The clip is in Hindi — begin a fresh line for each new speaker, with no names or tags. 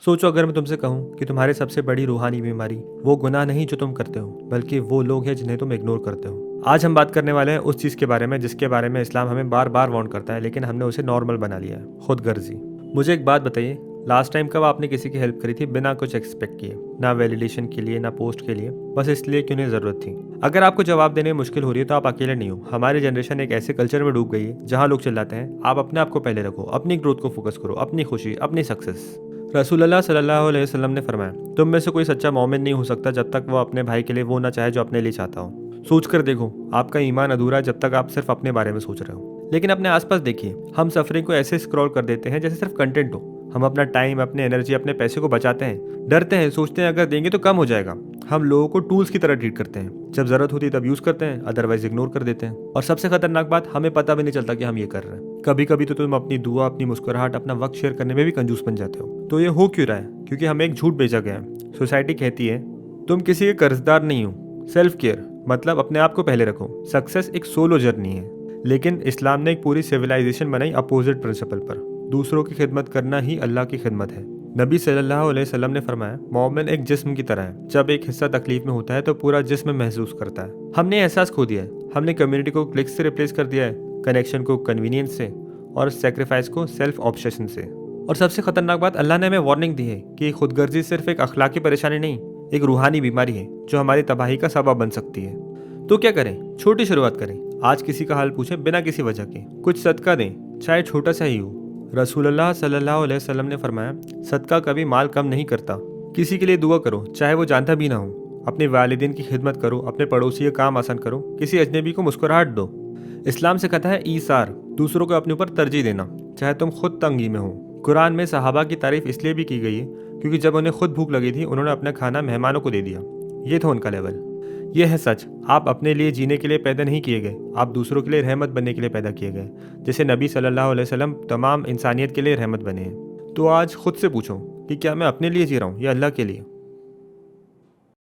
सोचो अगर मैं तुमसे कहूँ कि तुम्हारी सबसे बड़ी रूहानी बीमारी वो गुनाह नहीं जो तुम करते हो, बल्कि वो लोग हैं जिन्हें तुम इग्नोर करते हो। आज हम बात करने वाले हैं उस चीज़ के बारे में जिसके बारे में इस्लाम हमें बार बार वार्न करता है, लेकिन हमने उसे नॉर्मल बना लिया है, खुद गर्जी। मुझे एक बात बताइए, लास्ट टाइम कब आपने किसी की हेल्प करी थी बिना कुछ एक्सपेक्ट किए? ना वैलिडेशन के लिए, ना पोस्ट के लिए, बस इसलिए कि उन्हें ज़रूरत थी। अगर आपको जवाब देने में मुश्किल हो रही है तो आप अकेले नहीं हो। हमारी जनरेशन एक ऐसे कल्चर में डूब गई है जहाँ लोग चिल्लाते हैं, आप अपने आप को पहले रखो, अपनी ग्रोथ को फोकस करो, अपनी खुशी, अपनी सक्सेस। रसूलुल्लाह सल्लल्लाहु अलैहि वसल्लम ने फरमाया, तुम में से कोई सच्चा मोमिन नहीं हो सकता जब तक वो अपने भाई के लिए वो ना चाहे जो अपने लिए चाहता हो। सोच कर देखो, आपका ईमान अधूरा है जब तक आप सिर्फ अपने बारे में सोच रहे हो। लेकिन अपने आसपास देखिए, हम सफरिंग को ऐसे स्क्रॉल कर देते हैं जैसे सिर्फ कंटेंट हो। हम अपना टाइम, अपनी एनर्जी, अपने पैसे को बचाते हैं, डरते हैं, सोचते हैं अगर देंगे तो कम हो जाएगा। हम लोगों को टूल्स की तरह ट्रीट करते हैं, जब जरूरत होती है तब यूज करते हैं, अदरवाइज इग्नोर कर देते हैं। और सबसे खतरनाक बात, हमें पता भी नहीं चलता कि हम ये कर रहे हैं। कभी कभी तो तुम अपनी दुआ, अपनी मुस्कुराहट, अपना वक्त शेयर करने में भी कंजूस बन जाते हो। तो ये हो क्यों रहा है? क्योंकि हमें एक झूठ बेचा गया है। सोसाइटी कहती है तुम किसी के कर्जदार नहीं हो। सेल्फ केयर मतलब अपने आप को पहले रखो। सक्सेस एक सोलो जर्नी है। लेकिन इस्लाम ने एक पूरी सिविलाइजेशन बनाई अपोजिट प्रिंसिपल पर। दूसरों की खिदमत करना ही अल्लाह की खिदमत है। नबी सल्लल्लाहु अलैहि वसल्लम ने फरमाया, मोमिन एक जिस्म की तरह है, जब एक हिस्सा तकलीफ में होता है तो पूरा जिस्म महसूस करता है। हमने एहसास खो दिया है। हमने कम्युनिटी को क्लिक्स से रिप्लेस कर दिया है, कनेक्शन को कन्वीनियंस से, और सेक्रीफाइस को सेल्फ ऑब्सेशन से। और सबसे खतरनाक बात, अल्लाह ने हमें वार्निंग दी है कि खुदगर्जी सिर्फ एक अखलाकी परेशानी नहीं, एक रूहानी बीमारी है जो हमारी तबाही का सबब बन सकती है। तो क्या करें? छोटी शुरुआत करें। आज किसी का हाल पूछें बिना किसी वजह के, कुछ सदका दें, चाहे छोटा सा ही हो। रसूलुल्लाह सल्लल्लाहु अलैहि वसल्लम ने फरमाया, सदका कभी माल कम नहीं करता। किसी के लिए दुआ करो, चाहे वो जानता भी ना हो। अपने वालिदैन की खिदमत करो, अपने पड़ोसी का काम आसान करो, किसी अजनबी को मुस्कुराहट दो। इस्लाम से कहता है ईसार, दूसरों को अपने ऊपर तरजीह देना, चाहे तुम खुद तंगी में हो। कुरान में सहाबा की तारीफ इसलिए भी की गई है क्योंकि जब उन्हें खुद भूख लगी थी, उन्होंने अपना खाना मेहमानों को दे दिया। ये था उनका लेवल। यह है सच, आप अपने लिए जीने के लिए पैदा नहीं किए गए, आप दूसरों के लिए रहमत बनने के लिए पैदा किए गए, जैसे नबी सल्लल्लाहु अलैहि वसल्लम तमाम इंसानियत के लिए रहमत बने हैं। तो आज खुद से पूछो कि क्या मैं अपने लिए जी रहा हूँ या अल्लाह के लिए?